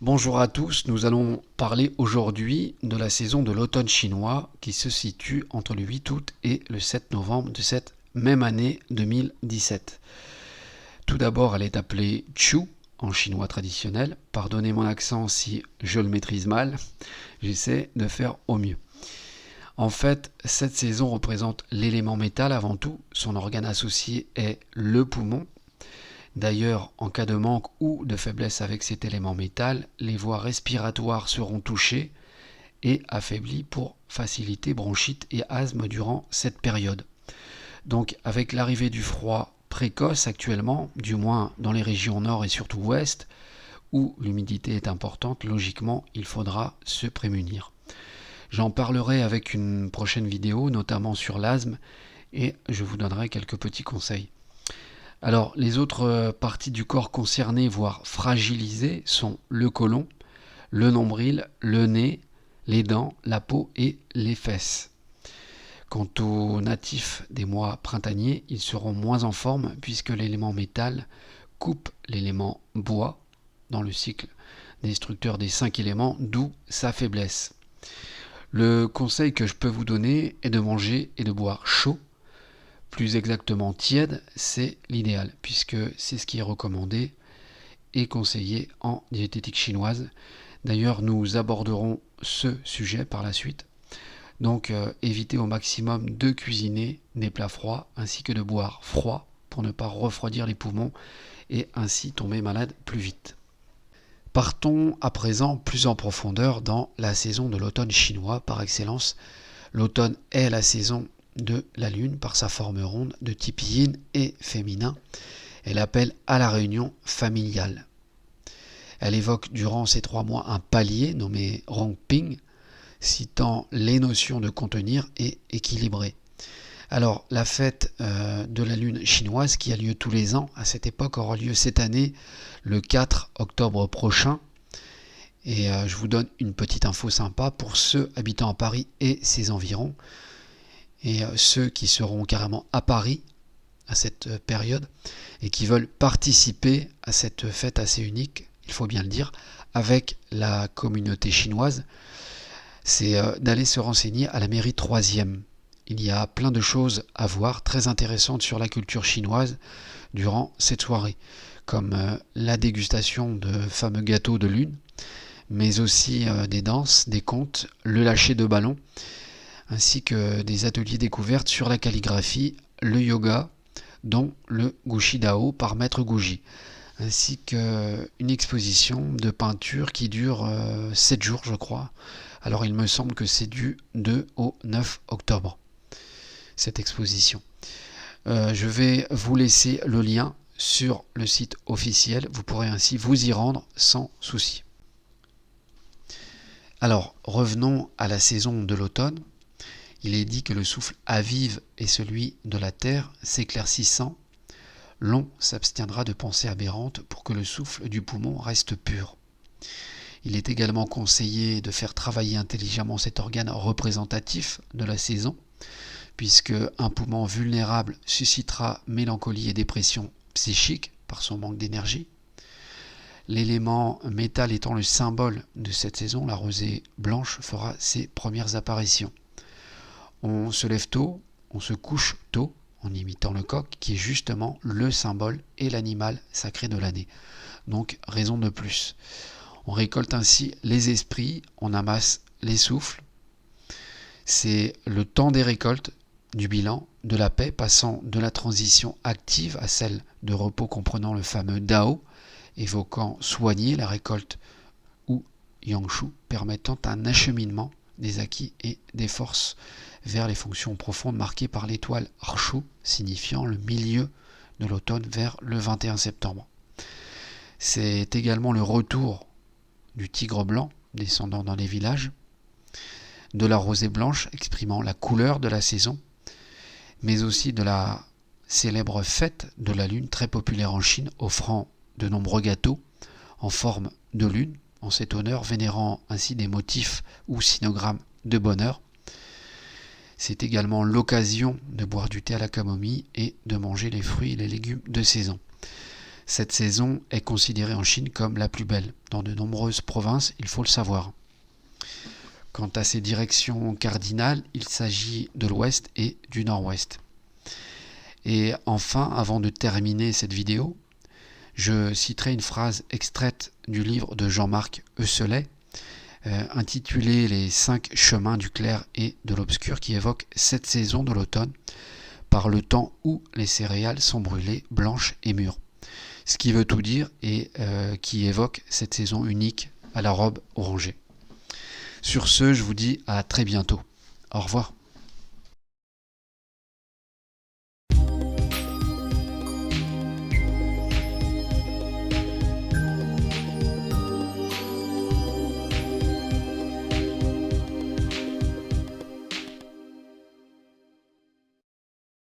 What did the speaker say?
Bonjour à tous, nous allons parler aujourd'hui de la saison de l'automne chinois qui se situe entre le 8 août et le 7 novembre de cette même année 2017. Tout d'abord, elle est appelée Chu en chinois traditionnel. Pardonnez mon accent si je le maîtrise mal, j'essaie de faire au mieux. En fait, cette saison représente l'élément métal avant tout, son organe associé est le poumon. D'ailleurs, en cas de manque ou de faiblesse avec cet élément métal, les voies respiratoires seront touchées et affaiblies pour faciliter bronchite et asthme durant cette période. Donc avec l'arrivée du froid précoce actuellement, du moins dans les régions nord et surtout ouest, où l'humidité est importante, logiquement il faudra se prémunir. J'en parlerai avec une prochaine vidéo, notamment sur l'asthme, et je vous donnerai quelques petits conseils. Alors, les autres parties du corps concernées, voire fragilisées, sont le côlon, le nombril, le nez, les dents, la peau et les fesses. Quant aux natifs des mois printaniers, ils seront moins en forme puisque l'élément métal coupe l'élément bois dans le cycle destructeur des 5 éléments, d'où sa faiblesse. Le conseil que je peux vous donner est de manger et de boire chaud. Plus exactement tiède, c'est l'idéal, puisque c'est ce qui est recommandé et conseillé en diététique chinoise. D'ailleurs, nous aborderons ce sujet par la suite. Donc, évitez au maximum de cuisiner des plats froids, ainsi que de boire froid pour ne pas refroidir les poumons et ainsi tomber malade plus vite. Partons à présent plus en profondeur dans la saison de l'automne chinois par excellence. L'automne est la saison de la lune par sa forme ronde de type yin et féminin. Elle appelle à la réunion familiale. Elle évoque durant ces 3 mois un palier nommé Rongping, citant les notions de contenir et équilibrer. Alors, la fête de la lune chinoise qui a lieu tous les ans à cette époque aura lieu cette année le 4 octobre prochain. Et je vous donne une petite info sympa pour ceux habitant à Paris et ses environs. Et ceux qui seront carrément à Paris à cette période et qui veulent participer à cette fête assez unique, il faut bien le dire, avec la communauté chinoise, c'est d'aller se renseigner à la mairie 3e. Il y a plein de choses à voir très intéressantes sur la culture chinoise durant cette soirée, comme la dégustation de fameux gâteaux de lune, mais aussi des danses, des contes, le lâcher de ballons, ainsi que des ateliers découvertes sur la calligraphie, le yoga, dont le Gushi Dao par Maître Gouji, ainsi qu'une exposition de peinture qui dure 7 jours, je crois. Alors il me semble que c'est du 2 au 9 octobre, cette exposition. Je vais vous laisser le lien sur le site officiel, vous pourrez ainsi vous y rendre sans souci. Alors, revenons à la saison de l'automne. Il est dit que le souffle avive est celui de la terre, s'éclaircissant. L'on s'abstiendra de pensées aberrantes pour que le souffle du poumon reste pur. Il est également conseillé de faire travailler intelligemment cet organe représentatif de la saison, puisque un poumon vulnérable suscitera mélancolie et dépression psychique par son manque d'énergie. L'élément métal étant le symbole de cette saison, la rosée blanche fera ses premières apparitions. On se lève tôt, on se couche tôt, en imitant le coq, qui est justement le symbole et l'animal sacré de l'année. Donc, raison de plus. On récolte ainsi les esprits, on amasse les souffles. C'est le temps des récoltes, du bilan, de la paix, passant de la transition active à celle de repos comprenant le fameux Dao, évoquant soigner la récolte, ou Yangshu, permettant un acheminement des acquis et des forces vers les fonctions profondes marquées par l'étoile Arshu, signifiant le milieu de l'automne vers le 21 septembre. C'est également le retour du tigre blanc descendant dans les villages, de la rosée blanche exprimant la couleur de la saison, mais aussi de la célèbre fête de la lune très populaire en Chine, offrant de nombreux gâteaux en forme de lune, en cet honneur, vénérant ainsi des motifs ou sinogrammes de bonheur. C'est également l'occasion de boire du thé à la camomille et de manger les fruits et les légumes de saison. Cette saison est considérée en Chine comme la plus belle. Dans de nombreuses provinces, il faut le savoir. Quant à ses directions cardinales, il s'agit de l'ouest et du nord-ouest. Et enfin, avant de terminer cette vidéo, je citerai une phrase extraite du livre de Jean-Marc Heuselet, intitulé Les 5 chemins du clair et de l'obscur, qui évoque cette saison de l'automne par le temps où les céréales sont brûlées blanches et mûres. Ce qui veut tout dire et qui évoque cette saison unique à la robe orangée. Sur ce, je vous dis à très bientôt. Au revoir.